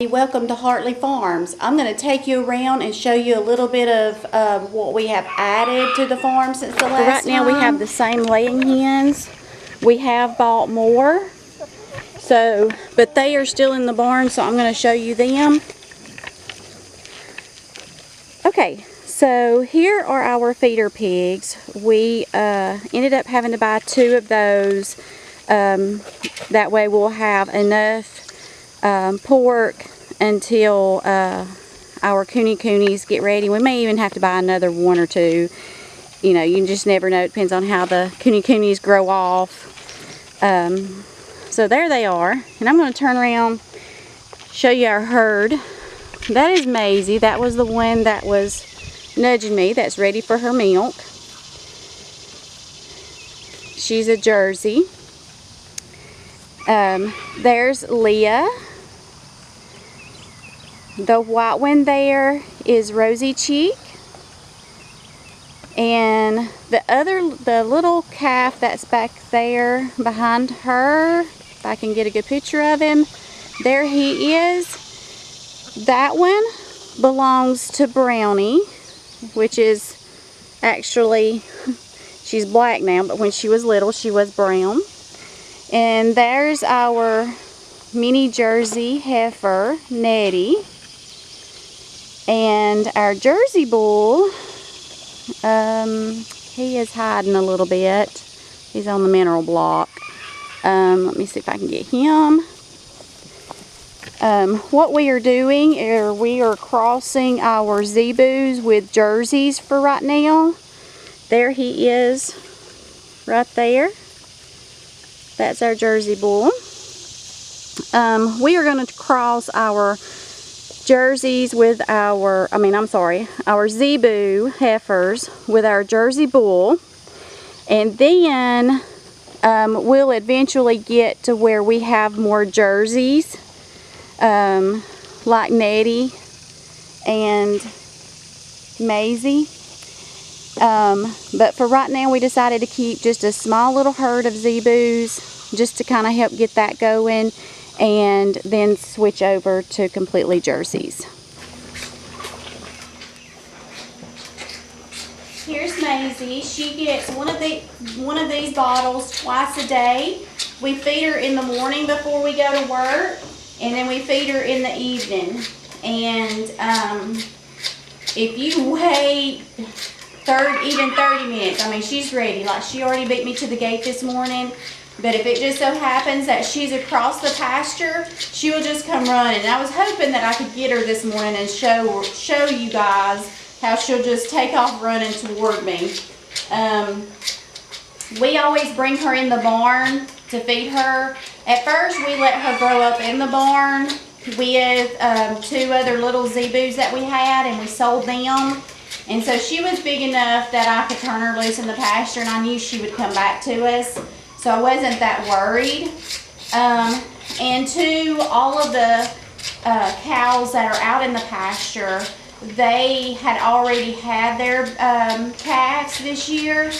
Welcome to Hartley Farms. I'm going to take you around and show you a little bit of what we have added to the farm since the last time. Right now we have the same laying hens. We have bought more, but they are still in the barn, so I'm going to show you them. Okay, so here are our feeder pigs. We ended up having to buy 2 of those. That way we'll have enough pork until our coonies get ready. We may even have to buy another 1 or 2. You know, you just never know. It depends on how the coonies grow off. So there they are. And I'm going to turn around, show you our herd. That is Maisie. That was the one that was nudging me. That's ready for her milk. She's a Jersey. There's Leah. The white one there is Rosy Cheek. And the little calf that's back there behind her, if I can get a good picture of him, there he is. That one belongs to Brownie, which is actually, she's black now, but when she was little she was brown. And there's our mini Jersey heifer, Nettie. And our Jersey bull, he is hiding a little bit. He's on the mineral block. Let me see if I can get him. What we are doing is we are crossing our Zebus with Jerseys for right now. There he is, right there. That's our Jersey bull. We are going to cross our Jerseys with our Zebu heifers with our Jersey bull. And then we'll eventually get to where we have more Jerseys, like Nettie and Maisie. But for right now we decided to keep just a small little herd of Zebus just to kind of help get that going, and then switch over to completely Jerseys. Here's Maisie. She gets one of these bottles twice a day. We feed her in the morning before we go to work, and then we feed her in the evening. And if you wait even 30 minutes, I mean, she's ready. Like, she already beat me to the gate this morning. But if it just so happens that she's across the pasture, she will just come running. And I was hoping that I could get her this morning and show you guys how she'll just take off running toward me. We always bring her in the barn to feed her. At first, we let her grow up in the barn with 2 other little Zebus that we had, and we sold them. And so she was big enough that I could turn her loose in the pasture, and I knew she would come back to us. So I wasn't that worried. And 2, all of the cows that are out in the pasture, they had already had their calves this year.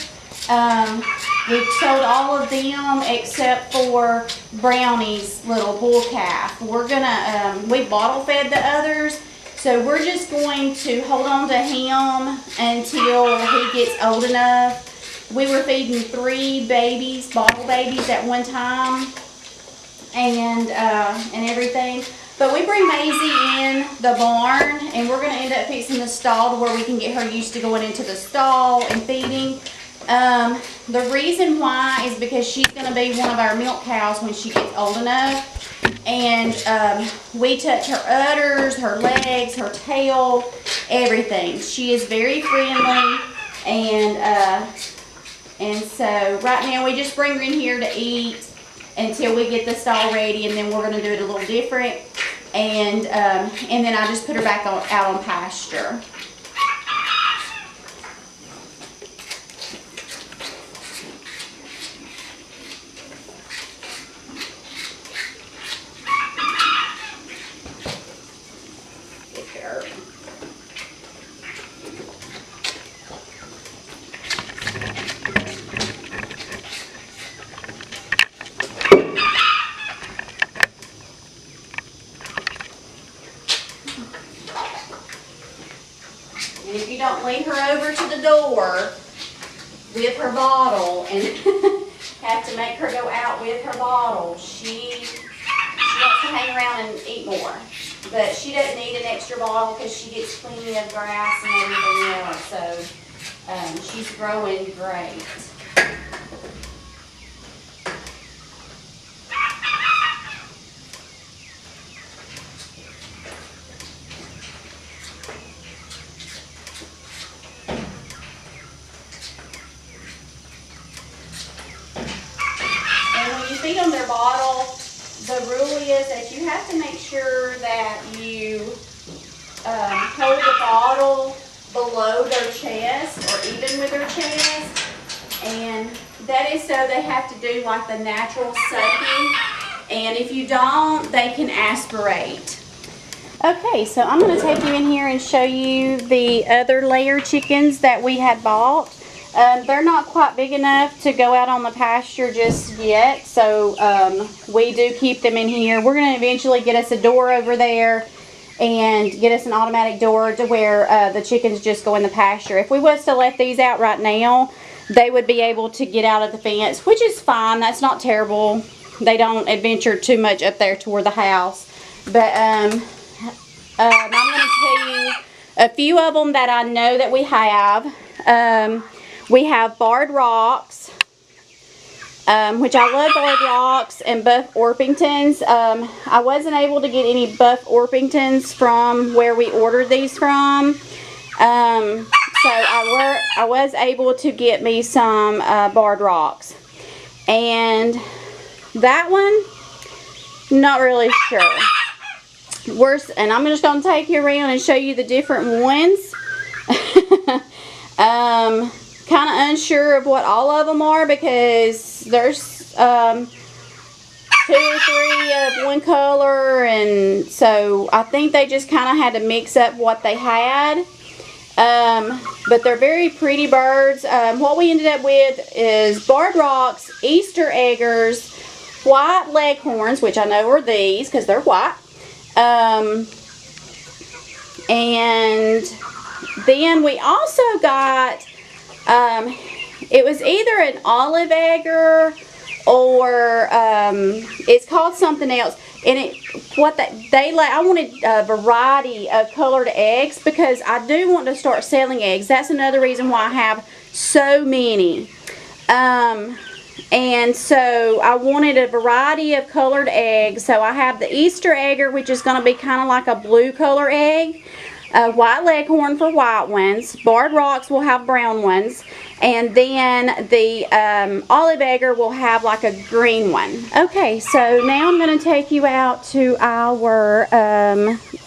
We sold all of them except for Brownie's little bull calf. We're gonna, we bottle fed the others, so we're just going to hold on to him until he gets old enough. We were feeding 3 babies, bottle babies at one time, and everything. But we bring Maisie in the barn, and we're going to end up fixing the stall to where we can get her used to going into the stall and feeding. The reason why is because she's going to be one of our milk cows when she gets old enough. And we touch her udders, her legs, her tail, everything. She is very friendly, and so right now we just bring her in here to eat until we get the stall ready, and then we're going to do it a little different. And then I just put her back out on pasture. don't lead her over to the door with her bottle and have to make her go out with her bottle. She wants to hang around and eat more. But she doesn't need an extra bottle because she gets plenty of grass and everything else. So she's growing great. And when you feed them their bottle, the rule is that you have to make sure that you hold the bottle below their chest or even with their chest. And that is so they have to do like the natural sucking. And if you don't, they can aspirate. Okay, so I'm going to take you in here and show you the other layer chickens that we had bought. They're not quite big enough to go out on the pasture just yet, so we do keep them in here. We're going to eventually get us a door over there and get us an automatic door to where the chickens just go in the pasture. If we was to let these out right now, they would be able to get out of the fence, which is fine. That's not terrible. They don't adventure too much up there toward the house. But I'm going to tell you a few of them that I know that we have. We have barred rocks, which I love barred rocks, and buff Orpingtons. I wasn't able to get any buff Orpingtons from where we ordered these from. So I was able to get me some barred rocks. And that one, not really sure. And I'm just going to take you around and show you the different ones. Kind of unsure of what all of them are because there's 2 or 3 of one color, and so I think they just kind of had to mix up what they had. But they're very pretty birds. What we ended up with is barred rocks, Easter eggers, white leghorns, which I know are these because they're white. And then we also got, it was either an olive egger or it's called something else. And I wanted a variety of colored eggs because I do want to start selling eggs. That's another reason why I have so many. And so I wanted a variety of colored eggs. So I have the Easter egger, which is going to be kind of like a blue color egg. White leghorn for white ones. Barred rocks will have brown ones. And then the olive egger will have like a green one. Okay, so now I'm going to take you out to our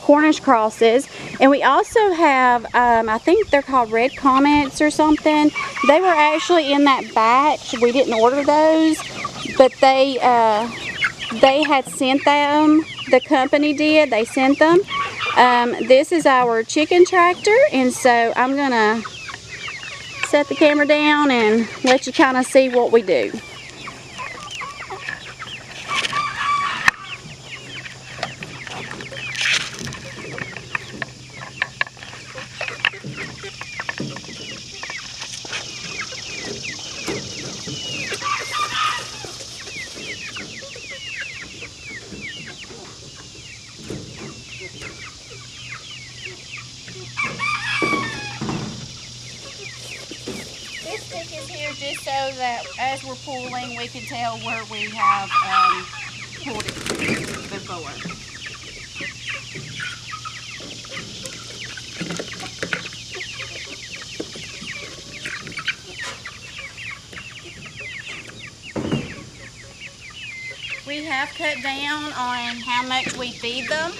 Cornish crosses. And we also have, I think they're called red comets or something. They were actually in that batch. We didn't order those, but they had sent them. The company did. They sent them. This is our chicken tractor, and so I'm going to set the camera down and let you kind of see what we do. Just so that as we're pulling, we can tell where we have pulled it before. We have cut down on how much we feed them.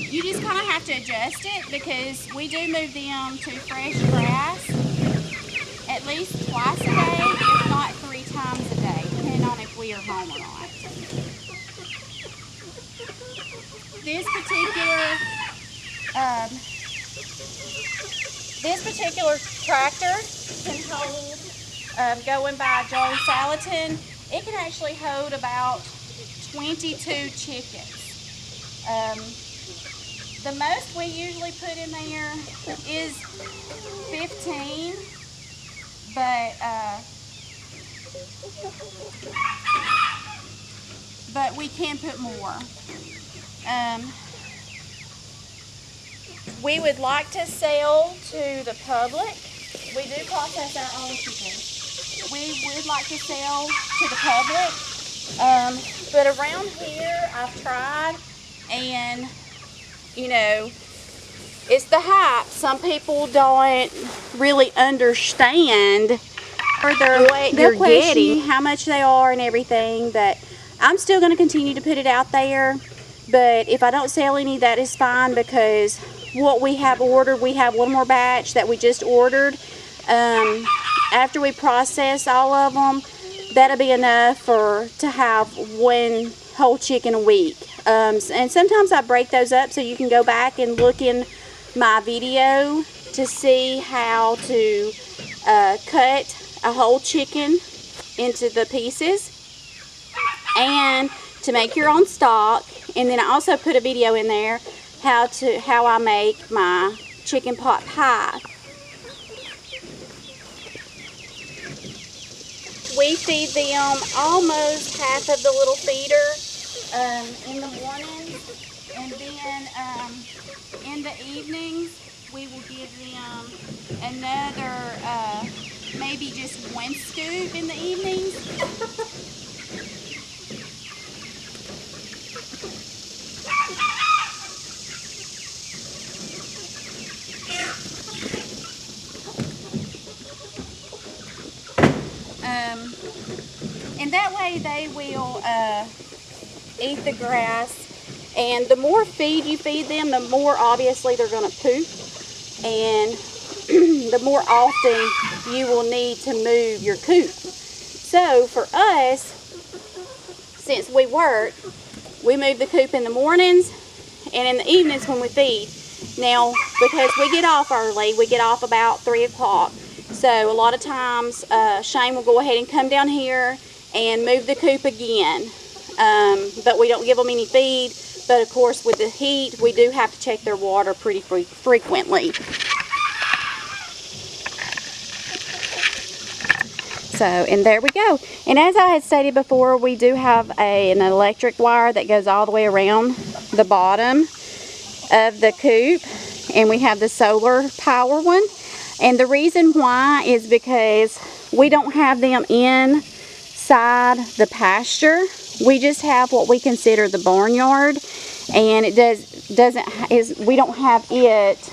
You just kind of have to adjust it because we do move them to fresh grass at least twice a day, if not 3 times a day, depending on if we are home or not. This particular tractor can hold, going by Joel Salatin, it can actually hold about 22 chickens. The most we usually put in there is 15, but we can put more. We would like to sell to the public. We do process our own chicken. We would like to sell to the public, but around here I've tried, and you know, it's the hype. Some people don't really understand what you're getting, how much they are and everything, but I'm still going to continue to put it out there. But if I don't sell any, that is fine, because what we have ordered, we have one more batch that we just ordered. After we process all of them, that'll be enough to have one whole chicken a week. And sometimes I break those up, so you can go back and look in my video to see how to cut a whole chicken into the pieces and to make your own stock. And then I also put a video in there how I make my chicken pot pie. We feed them almost half of the little feeder in the morning, and then in the evenings we will give them another maybe just one scoop in the evenings. And that way they will eat the grass, and the more feed you feed them, the more obviously they're going to poop, and the more often you will need to move your coop. So for us, since we work, we move the coop in the mornings and in the evenings when we feed. Now, because we get off early, we get off about 3 o'clock. So a lot of times Shane will go ahead and come down here and move the coop again. But we don't give them any feed. But of course with the heat, we do have to check their water pretty frequently. So, and there we go. And as I had stated before, we do have an electric wire that goes all the way around the bottom of the coop. And we have the solar power one. And the reason why is because we don't have them inside the pasture. We just have what we consider the barnyard, and we don't have it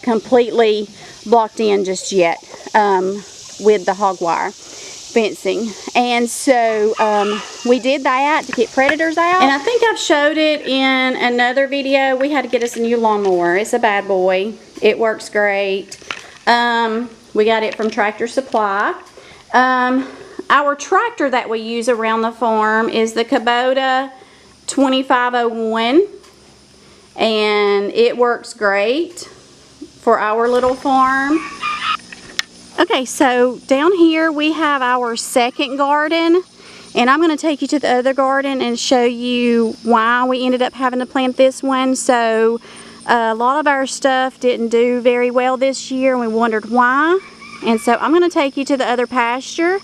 completely blocked in just yet with the hog wire fencing. And so we did that to keep predators out. And I think I've showed it in another video. We had to get us a new lawnmower. It's a bad boy. It works great. We got it from Tractor Supply. Our tractor that we use around the farm is the Kubota 2501, and it works great for our little farm. Okay, so down here we have our second garden, and I'm going to take you to the other garden and show you why we ended up having to plant this one. So a lot of our stuff didn't do very well this year, and we wondered why. And so I'm going to take you to the other pasture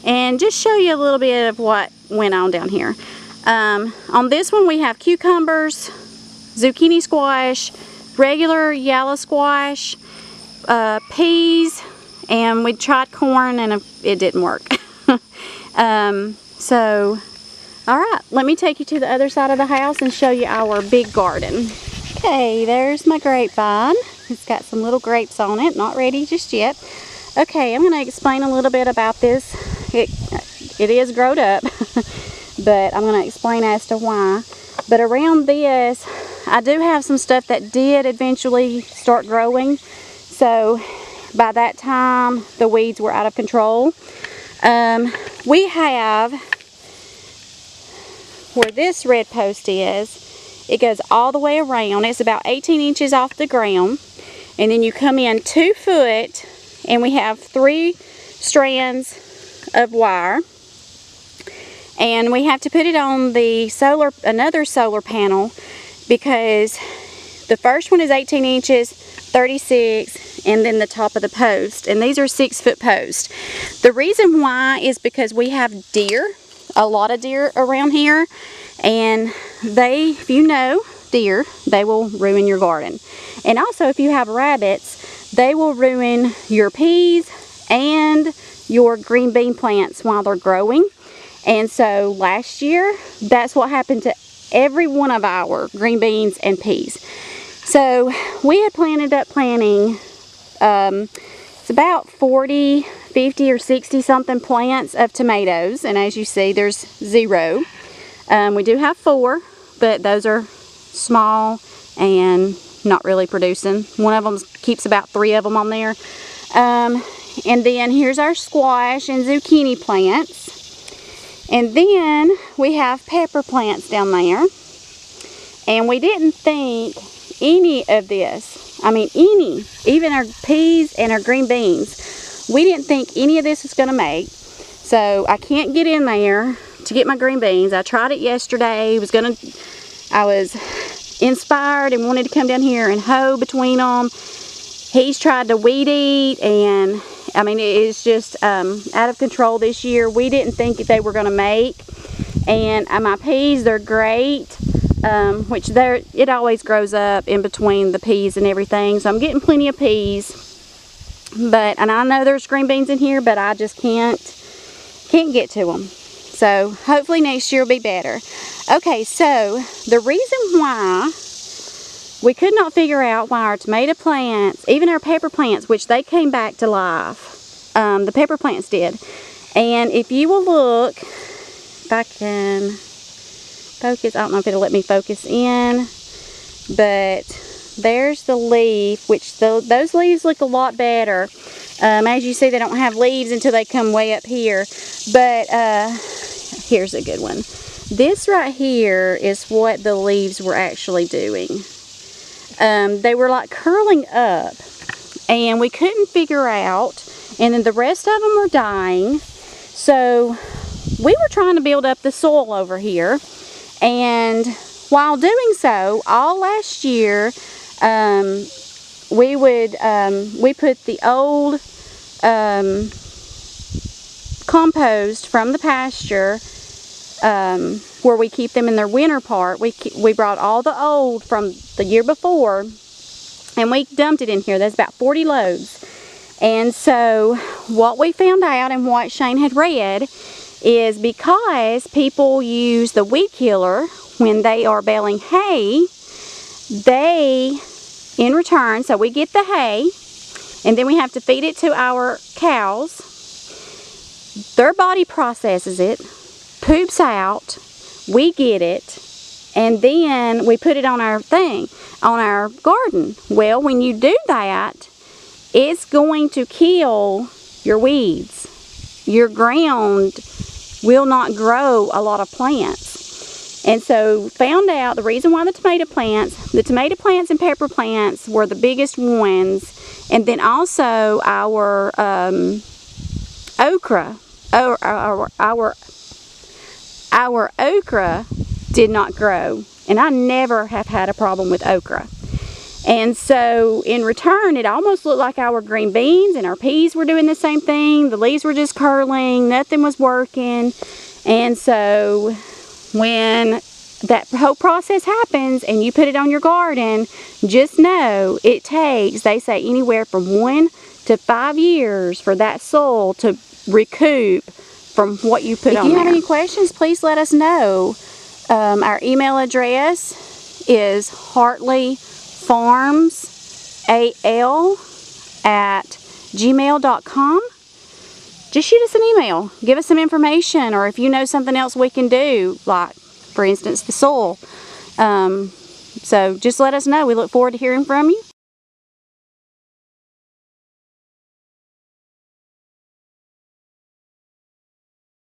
and just show you a little bit of what went on down here. On this one we have cucumbers, zucchini squash, regular yellow squash, peas, and we tried corn and it didn't work. So, alright, let me take you to the other side of the house and show you our big garden. Okay, there's my grapevine. It's got some little grapes on it, not ready just yet. Okay, I'm going to explain a little bit about this. It is growed up, but I'm going to explain as to why. But around this, I do have some stuff that did eventually start growing. So by that time, the weeds were out of control. We have, where this red post is, it goes all the way around. It's about 18 inches off the ground. And then you come in 2 foot, and we have 3 strands of wire. And we have to put it on the another solar panel, because the first one is 18 inches, 36, and then the top of the post. And these are 6-foot posts. The reason why is because we have deer, a lot of deer around here. And they, if you know deer, they will ruin your garden. And also if you have rabbits, they will ruin your peas and your green bean plants while they're growing. And so last year, that's what happened to every one of our green beans and peas. So we had ended up planting, it's about 40, 50 or 60 something plants of tomatoes. And as you see, there's 0. We do have 4, but those are small and not really producing. One of them keeps about 3 of them on there. And then here's our squash and zucchini plants. And then we have pepper plants down there. And we didn't think any of this, I mean any, even our peas and our green beans, we didn't think any of this was going to make. So I can't get in there to get my green beans. I tried it yesterday. I was inspired and wanted to come down here and hoe between them. He's tried to weed eat, and I mean, it's just out of control this year. We didn't think that they were going to make. And my peas, they're great, which it always grows up in between the peas and everything. So I'm getting plenty of peas. And I know there's green beans in here, but I just can't get to them. So hopefully next year will be better. Okay, so the reason why we could not figure out why our tomato plants, even our pepper plants, which they came back to life, the pepper plants did. And if you will look, if I can focus, I don't know if it'll let me focus in, but there's the leaf, which those leaves look a lot better. As you see, they don't have leaves until they come way up here. But here's a good one. This right here is what the leaves were actually doing. They were like curling up, and we couldn't figure out, and then the rest of them were dying. So we were trying to build up the soil over here, and while doing so, all last year, we put the old compost from the pasture, where we keep them in their winter part. We brought all the old from the year before, and we dumped it in here. That's about 40 loads. And so what we found out, and what Shane had read, is because people use the weed killer when they are baling hay, they, in return, so we get the hay, and then we have to feed it to our cows. Their body processes it, poops out, we get it, and then we put it on our garden. Well, when you do that, it's going to kill your weeds. Your ground will not grow a lot of plants. And so found out the reason why the tomato plants and pepper plants were the biggest ones, and then also our okra. Our okra did not grow, and I never have had a problem with okra. And so in return, it almost looked like our green beans and our peas were doing the same thing. The leaves were just curling, nothing was working. And so when that whole process happens and you put it on your garden, just know it takes, they say, anywhere from 1 to 5 years for that soil to recoup from what you put on there. If you have any questions, please let us know. Our email address is hartleyfarmsal@gmail.com. Just shoot us an email. Give us some information, or if you know something else we can do, like, for instance, the soil. So just let us know. We look forward to hearing from you.